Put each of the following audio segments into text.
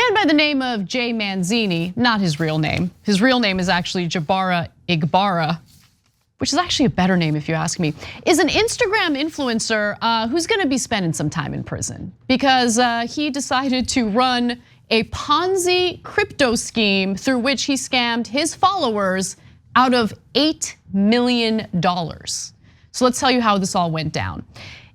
man by the name of Jay Manzini, not his real name. His real name is actually Jabara Igbara, which is actually a better name if you ask me, is an Instagram influencer who's gonna be spending some time in prison because he decided to run a Ponzi crypto scheme through which he scammed his followers out of $8 million. So let's tell you how this all went down.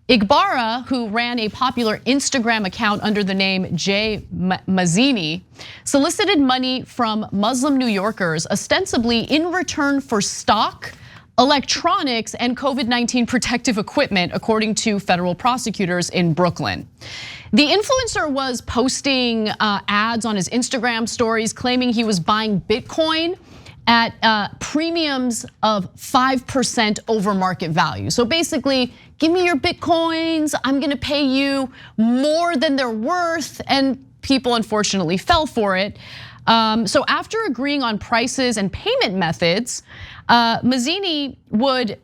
Igbara, who ran a popular Instagram account under the name Jay Manzini, solicited money from Muslim New Yorkers ostensibly in return for stock, electronics, and COVID-19 protective equipment, according to federal prosecutors in Brooklyn. The influencer was posting ads on his Instagram stories claiming he was buying Bitcoin at premiums of 5% over market value. So basically, give me your Bitcoins, I'm gonna pay you more than they're worth, and people unfortunately fell for it. So after agreeing on prices and payment methods, Manzini would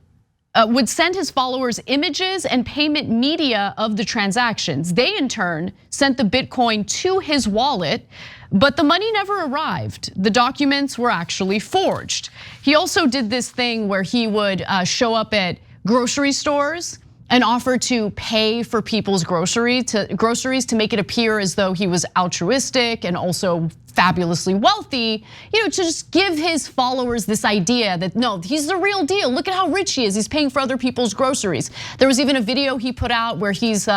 send his followers images and payment media of the transactions. They in turn sent the Bitcoin to his wallet, but the money never arrived. The documents were actually forged. He also did this thing where he would show up at grocery stores and offer to pay for people's groceries to make it appear as though he was altruistic and also fabulously wealthy, to just give his followers this idea that no, he's the real deal. Look at how rich he is. He's paying for other people's groceries. There was even a video he put out where he's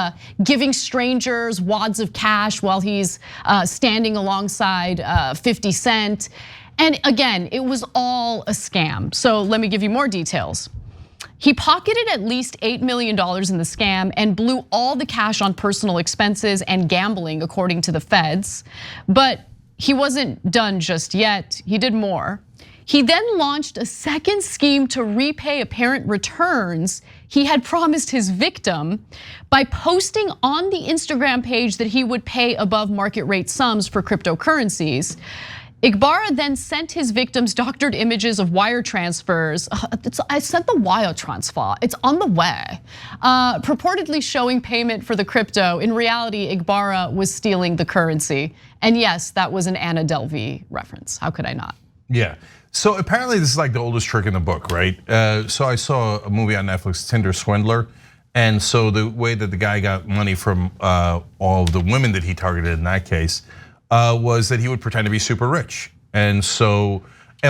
giving strangers wads of cash while he's standing alongside 50 Cent. And again, it was all a scam. So let me give you more details. He pocketed at least $8 million in the scam and blew all the cash on personal expenses and gambling, according to the feds. But he wasn't done just yet, he did more. He then launched a second scheme to repay apparent returns he had promised his victim by posting on the Instagram page that he would pay above market rate sums for cryptocurrencies. Igbara then sent his victims doctored images of wire transfers. I sent the wire transfer, it's on the way. Purportedly showing payment for the crypto. In reality, Igbara was stealing the currency. And yes, that was an Anna Delvey reference. How could I not? Yeah, so apparently this is like the oldest trick in the book, right? So I saw a movie on Netflix, Tinder Swindler. And so the way that the guy got money from all the women that he targeted in that case, was that he would pretend to be super rich. And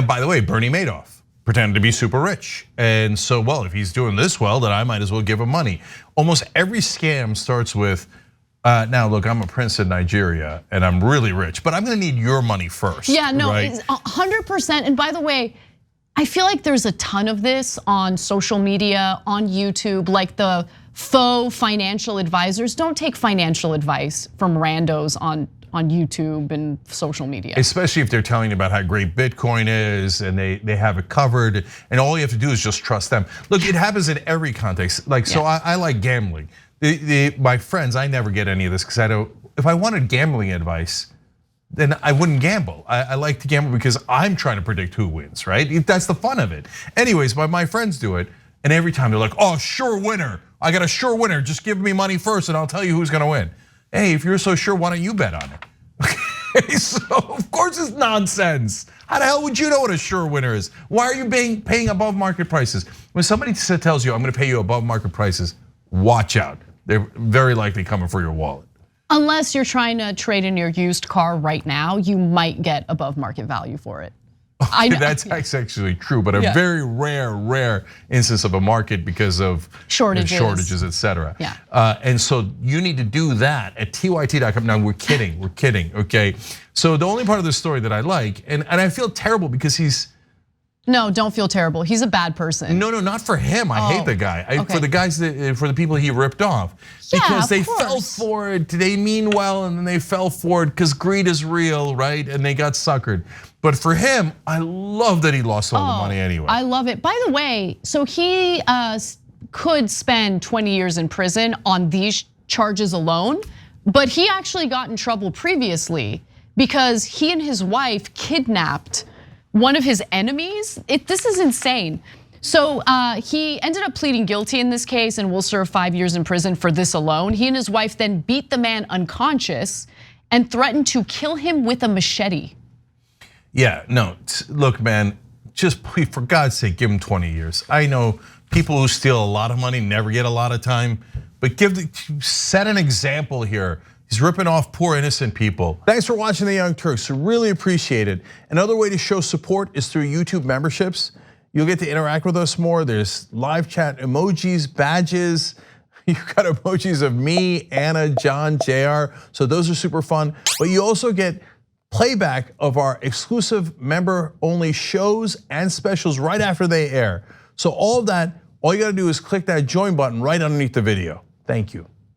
by the way, Bernie Madoff pretended to be super rich. And so, well, if he's doing this well, then I might as well give him money. Almost every scam starts with, now look, I'm a prince in Nigeria and I'm really rich, but I'm gonna need your money first. Yeah, no, right? It's 100%. And by the way, I feel like there's a ton of this on social media, on YouTube, like the faux financial advisors. Don't take financial advice from randos on YouTube and social media. Especially if they're telling you about how great Bitcoin is and they have it covered, and all you have to do is just trust them. Look, it happens in every context. Like, so I like gambling. My friends, I never get any of this because I don't, if I wanted gambling advice, then I wouldn't gamble. I like to gamble because I'm trying to predict who wins, right? That's the fun of it. Anyways, my friends do it, and every time they're like, oh, sure winner. I got a sure winner, just give me money first and I'll tell you who's gonna win. Hey, if you're so sure, why don't you bet on it? Okay, so of course it's nonsense. How the hell would you know what a sure winner is? Why are you paying above market prices? When somebody tells you, I'm gonna pay you above market prices, watch out. They're very likely coming for your wallet. Unless you're trying to trade in your used car right now, you might get above market value for it. Okay, that's actually true, but a very rare instance of a market because of shortages, etc. Yeah. And so you need to do that at tyt.com. Now we're kidding, okay? So the only part of the story that I like, and I feel terrible because he's. No, don't feel terrible. He's a bad person. No, not for him. I hate the guy. For the guys for the people he ripped off. Because they fell for it. They mean well and then they fell for it because greed is real, right? And they got suckered. But for him, I love that he lost all the money anyway. I love it. By the way, so he could spend 20 years in prison on these charges alone, but he actually got in trouble previously because he and his wife kidnapped one of his enemies. This is insane. So he ended up pleading guilty in this case and will serve 5 years in prison for this alone. He and his wife then beat the man unconscious and threatened to kill him with a machete. Yeah, no, look, man, just please, for God's sake, give him 20 years. I know people who steal a lot of money never get a lot of time, but set an example here. He's ripping off poor innocent people. Thanks for watching The Young Turks, really appreciate it. Another way to show support is through YouTube memberships. You'll get to interact with us more. There's live chat emojis, badges. You've got emojis of me, Anna, John, JR, so those are super fun. But you also get playback of our exclusive member-only shows and specials right after they air. So all of that, all you gotta do is click that join button right underneath the video. Thank you.